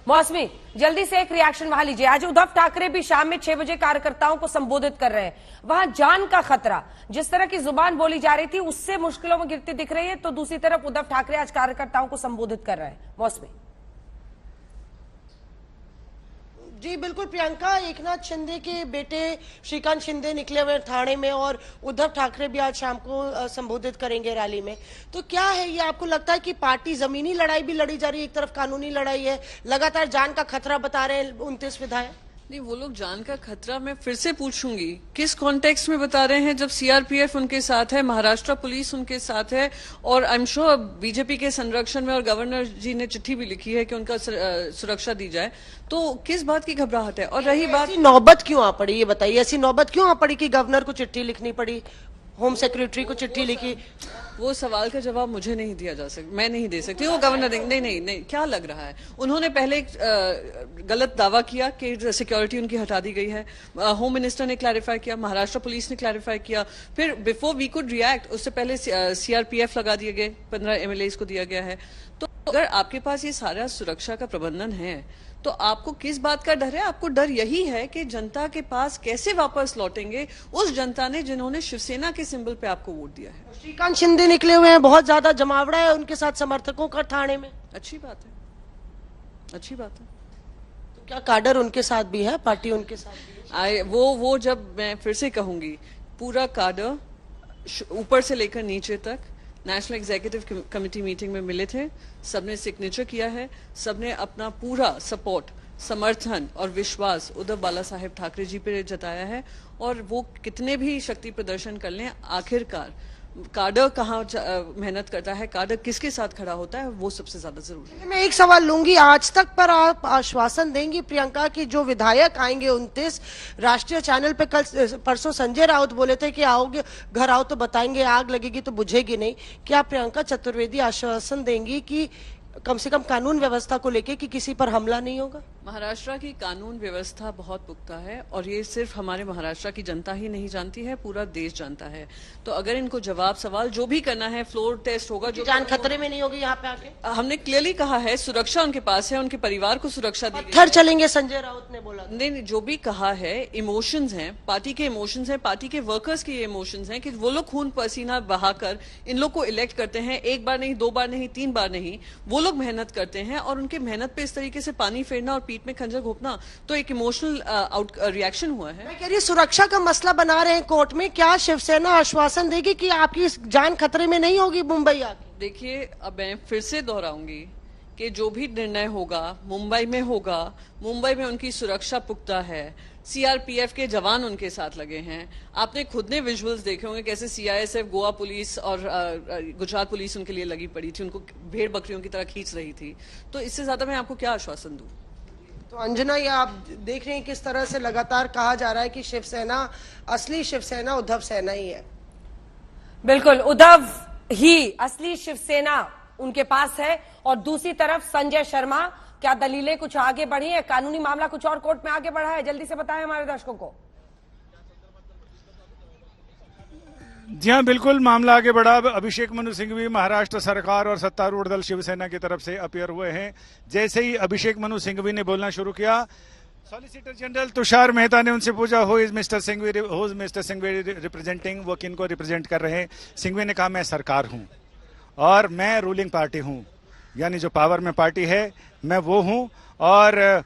मौसमी, जल्दी से एक रिएक्शन वहां लीजिए। आज उद्धव ठाकरे भी शाम में 6 बजे कार्यकर्ताओं को संबोधित कर रहे हैं। वहां जान का खतरा, जिस तरह की जुबान बोली जा रही थी उससे मुश्किलों में गिरती दिख रही है, तो दूसरी तरफ उद्धव ठाकरे आज कार्यकर्ताओं को संबोधित कर रहे हैं। मौसमी जी बिल्कुल प्रियंका, एकनाथ शिंदे के बेटे श्रीकांत शिंदे निकले हुए थाने में और उद्धव ठाकरे भी आज शाम को संबोधित करेंगे रैली में। तो क्या है ये, आपको लगता है कि पार्टी जमीनी लड़ाई भी लड़ी जा रही है, एक तरफ कानूनी लड़ाई है, लगातार जान का खतरा बता रहे हैं 29 विधायक? नहीं, वो लोग जान का खतरा मैं फिर से पूछूंगी किस कॉन्टेक्स्ट में बता रहे हैं, जब सीआरपीएफ उनके साथ है, महाराष्ट्र पुलिस उनके साथ है, और आई एम श्योर बीजेपी के संरक्षण में, और गवर्नर जी ने चिट्ठी भी लिखी है कि उनका सुरक्षा दी जाए, तो किस बात की घबराहट है? और रही बात, नौबत क्यों आ पड़ी, ये बताइए, ऐसी नौबत क्यों आ पड़ी कि गवर्नर को चिट्ठी लिखनी पड़ी, होम सेक्रेटरी को चिट्ठी लिखी? वो सवाल का जवाब मुझे नहीं दिया जा सकता, मैं नहीं दे सकती, वो गवर्नर देंगे। नहीं, क्या लग रहा है? उन्होंने पहले गलत दावा किया कि सिक्योरिटी उनकी हटा दी गई है, होम मिनिस्टर ने क्लैरिफाई किया, महाराष्ट्र पुलिस ने क्लैरिफाई किया, फिर बिफोर वी कुड रिएक्ट उससे पहले सीआरपीएफ लगा दिए गए, 15 एमएलए को दिया गया है। तो अगर आपके पास ये सारा सुरक्षा का प्रबंधन है तो आपको किस बात का डर है? आपको डर यही है कि जनता के पास कैसे वापस लौटेंगे उस जनता ने जिन्होंने शिवसेना के सिंबल पे आपको वोट दिया है। श्रीकांत शिंदे निकले हुए हैं, बहुत ज्यादा जमावड़ा है उनके साथ समर्थकों का थाने में। अच्छी बात है, अच्छी बात है। तो क्या काडर उनके साथ भी है, पार्टी उनके साथ भी है? वो जब मैं फिर से कहूंगी, पूरा काडर ऊपर से लेकर नीचे तक नेशनल एग्जीक्यूटिव कमेटी मीटिंग में मिले थे, सबने सिग्नेचर किया है, सबने अपना पूरा सपोर्ट, समर्थन और विश्वास उद्धव बाला साहेब ठाकरे जी पे जताया है। और वो कितने भी शक्ति प्रदर्शन कर लें, आखिरकार काडर कहाँ मेहनत करता है, काडर किसके साथ खड़ा होता है, वो सबसे ज्यादा जरूरी है। मैं एक सवाल लूंगी, आज तक पर आप आश्वासन देंगी प्रियंका कि जो विधायक आएंगे 29, राष्ट्रीय चैनल पे कल परसों संजय राउत बोले थे कि आओगे, घर आओ तो बताएंगे, आग लगेगी तो बुझेगी नहीं। क्या प्रियंका चतुर्वेदी आश्वासन देंगी कि कम से कम कानून व्यवस्था को लेके कि किसी पर हमला नहीं होगा? महाराष्ट्र की कानून व्यवस्था बहुत पुख्ता है, और ये सिर्फ हमारे महाराष्ट्र की जनता ही नहीं जानती है, पूरा देश जानता है। तो अगर इनको जवाब सवाल जो भी करना है, फ्लोर टेस्ट होगा, जो जान खतरे में नहीं होगी यहाँ पे आके? हमने क्लियरली कहा है, सुरक्षा उनके पास है, उनके परिवार को सुरक्षा दी पत्थर चलेंगे, संजय राउत ने बोला। नहीं, जो भी कहा है, इमोशंस हैं, पार्टी के इमोशंस हैं, पार्टी के वर्कर्स के इमोशंस हैं कि वो लोग खून पसीना बहाकर इन लोग को इलेक्ट करते हैं, एक बार नहीं, 2 बार नहीं, 3 बार नहीं, वो लोग मेहनत करते हैं, और उनके मेहनत पे इस तरीके से पानी फेरना और पीठ में खंजर घोपना तो एक इमोशनल रिएक्शन हुआ है। मैं कह रही सुरक्षा का मसला बना रहे हैं कोर्ट में, क्या शिवसेना आश्वासन देगी कि आपकी जान खतरे में नहीं होगी मुंबई आके? देखिए, अब मैं फिर से दोहराऊंगी कि जो भी निर्णय होगा मुंबई में होगा, मुंबई में उनकी सुरक्षा पुख्ता है, सीआरपीएफ के जवान उनके साथ लगे हैं। आपने खुद ने विजुअल्स देखे होंगे कैसे सीआईएसएफ, गोवा पुलिस और गुजरात पुलिस उनके लिए लगी पड़ी थी, उनको भेड़ बकरियों की तरह खींच रही थी। तो इससे ज्यादा मैं आपको क्या आश्वासन दूं? तो अंजना, ये आप देख रहे हैं किस तरह से लगातार कहा जा रहा है कि शिवसेना, असली शिवसेना उद्धव सेना ही है। बिल्कुल, उद्धव ही असली शिवसेना उनके पास है। और दूसरी तरफ संजय शर्मा, क्या दलीलें कुछ आगे बढ़ी है? कानूनी मामला कुछ और कोर्ट में आगे बढ़ा है? जल्दी से बताएं हमारे दर्शकों को। जी हाँ, बिल्कुल, मामला आगे बढ़ा। अभिषेक मनु सिंघवी महाराष्ट्र सरकार और सत्तारूढ़ दल शिवसेना की तरफ से अपीयर हुए हैं। जैसे ही अभिषेक मनु सिंघवी ने बोलना शुरू किया, सॉलिसिटर जनरल तुषार मेहता ने उनसे पूछा, who is mister Singhvi representing, वो किन को रिप्रेजेंट कर रहे हैं? सिंघवी ने कहा, मैं सरकार हूं और मैं रूलिंग पार्टी हूं, यानी जो पावर में पार्टी है मैं वो हूं। और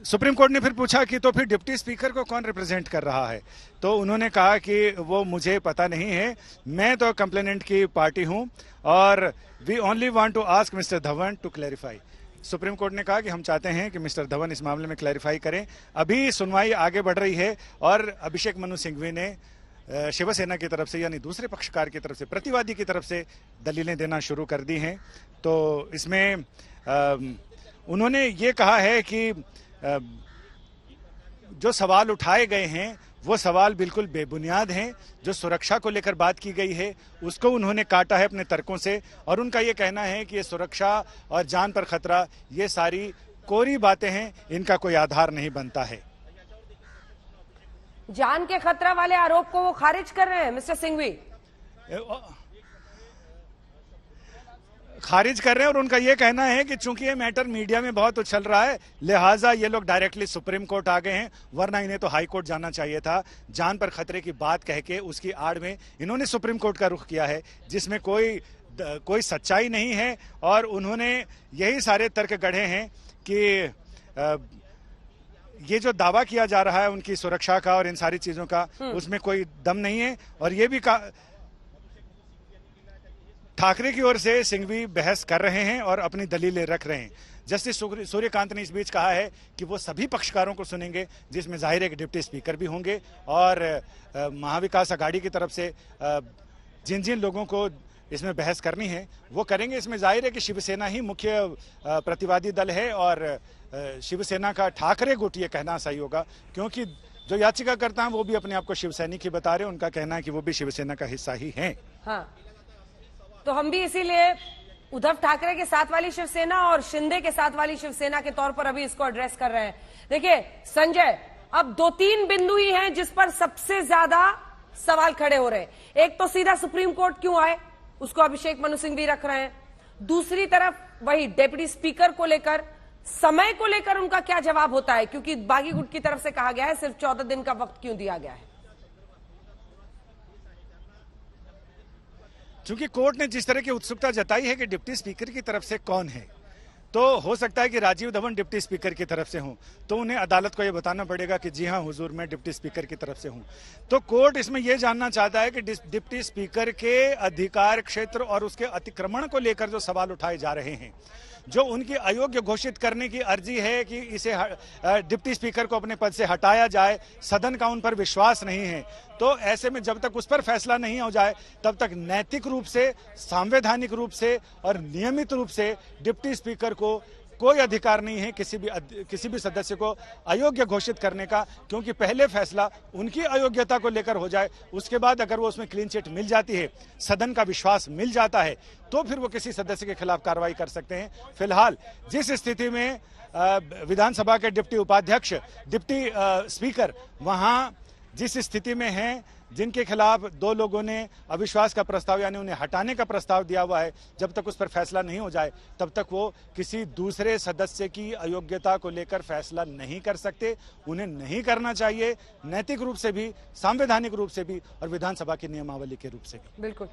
सुप्रीम कोर्ट ने फिर पूछा कि तो फिर डिप्टी स्पीकर को कौन रिप्रेजेंट कर रहा है? तो उन्होंने कहा कि वो मुझे पता नहीं है, मैं तो कंप्लेनेंट की पार्टी हूं और we only want to ask mister Dhawan to clarify. Supreme Court ने कहा कि हम चाहते हैं कि मिस्टर धवन इस मामले में क्लैरिफाई करें। अभी सुनवाई आगे बढ़ रही है और अभिषेक मनु सिंघवी ने शिवसेना की तरफ से, यानी दूसरे पक्षकार की तरफ से, प्रतिवादी की तरफ से दलीलें देना शुरू कर दी हैं। तो इसमें उन्होंने ये कहा है कि जो सवाल उठाए गए हैं वो सवाल बिल्कुल बेबुनियाद हैं। जो सुरक्षा को लेकर बात की गई है उसको उन्होंने काटा है अपने तर्कों से, और उनका ये कहना है कि ये सुरक्षा और जान पर खतरा, ये सारी कोरी बातें हैं, इनका कोई आधार नहीं बनता है। जान के खतरा वाले आरोप को वो खारिज कर रहे हैं मिस्टर सिंघवी। खारिज कर रहे हैं और उनका ये कहना है कि चूंकि ये मैटर मीडिया में बहुत उछल रहा है लिहाजा ये लोग डायरेक्टली सुप्रीम कोर्ट आ गए हैं, वरना इन्हें तो हाई कोर्ट जाना चाहिए था। जान पर खतरे की बात कह के उसकी आड़ में इन्होंने सुप्रीम कोर्ट का रुख किया है, जिसमें कोई सच्चाई नहीं है। और उन्होंने यही सारे तर्क गढ़े हैं कि ये जो दावा किया जा रहा है उनकी सुरक्षा का और इन सारी चीजों का, उसमें कोई दम नहीं है। और ये भी ठाकरे की ओर से सिंघवी बहस कर रहे हैं और अपनी दलीलें रख रहे हैं। जस्टिस सूर्यकांत ने इस बीच कहा है कि वो सभी पक्षकारों को सुनेंगे, जिसमें जाहिर है कि डिप्टी स्पीकर भी होंगे और महाविकास अघाड़ी की तरफ से जिन जिन लोगों को इसमें बहस करनी है वो करेंगे। इसमें जाहिर है कि शिवसेना ही मुख्य प्रतिवादी दल है और शिवसेना का ठाकरे गुट ये कहना सही होगा, क्योंकि जो याचिकाकर्ता हैं वो भी अपने आप को शिवसैनिक ही बता रहे हैं। उनका कहना है कि वो भी शिवसेना का हिस्सा ही हैं। हाँ, तो हम भी इसीलिए उद्धव ठाकरे के साथ वाली शिवसेना और शिंदे के साथ वाली शिवसेना के तौर पर अभी इसको एड्रेस कर रहे हैं। देखिए संजय, अब 2-3 बिंदु ही हैं जिस पर सबसे ज्यादा सवाल खड़े हो रहे हैं। एक तो सीधा सुप्रीम कोर्ट क्यों आए, उसको अभिषेक मनु सिंघवी रख रहे हैं। दूसरी तरफ वही डिप्टी स्पीकर को लेकर, समय को लेकर उनका क्या जवाब होता है, क्योंकि बागी गुट की तरफ से कहा गया है सिर्फ 14 दिन का वक्त क्यों दिया गया है। चूंकि कोर्ट ने जिस तरह की उत्सुकता जताई है कि डिप्टी स्पीकर की तरफ से कौन है, तो हो सकता है कि राजीव धवन डिप्टी स्पीकर की तरफ से हों, तो उन्हें अदालत को यह बताना पड़ेगा कि जी हां हुजूर मैं डिप्टी स्पीकर की तरफ से हूं। तो कोर्ट इसमें यह जानना चाहता है कि डिप्टी स्पीकर के अधिकार क्षेत्र और उसके अतिक्रमण को लेकर जो सवाल उठाए जा रहे हैं, जो उनकी अयोग्य घोषित करने की अर्जी है कि इसे डिप्टी स्पीकर को अपने पद से हटाया जाए, सदन का उन पर विश्वास नहीं है, तो ऐसे में जब तक उस पर फैसला नहीं हो जाए तब तक नैतिक रूप से, संवैधानिक रूप से और नियमित रूप से डिप्टी स्पीकर को कोई अधिकार नहीं है किसी भी सदस्य को अयोग्य घोषित करने का, क्योंकि पहले फैसला उनकी अयोग्यता को लेकर हो जाए, उसके बाद अगर वो उसमें क्लीन चिट मिल जाती है, सदन का विश्वास मिल जाता है, तो फिर वो किसी सदस्य के खिलाफ कार्रवाई कर सकते हैं। फिलहाल जिस स्थिति में विधानसभा के डिप्टी उपाध्यक्ष, डिप्टी स्पीकर वहां जिस स्थिति में हैं, जिनके खिलाफ 2 लोगों ने अविश्वास का प्रस्ताव यानी उन्हें हटाने का प्रस्ताव दिया हुआ है, जब तक उस पर फैसला नहीं हो जाए तब तक वो किसी दूसरे सदस्य की अयोग्यता को लेकर फैसला नहीं कर सकते। उन्हें नहीं करना चाहिए, नैतिक रूप से भी, संवैधानिक रूप से भी और विधानसभा की नियमावली के रूप से भी। बिल्कुल।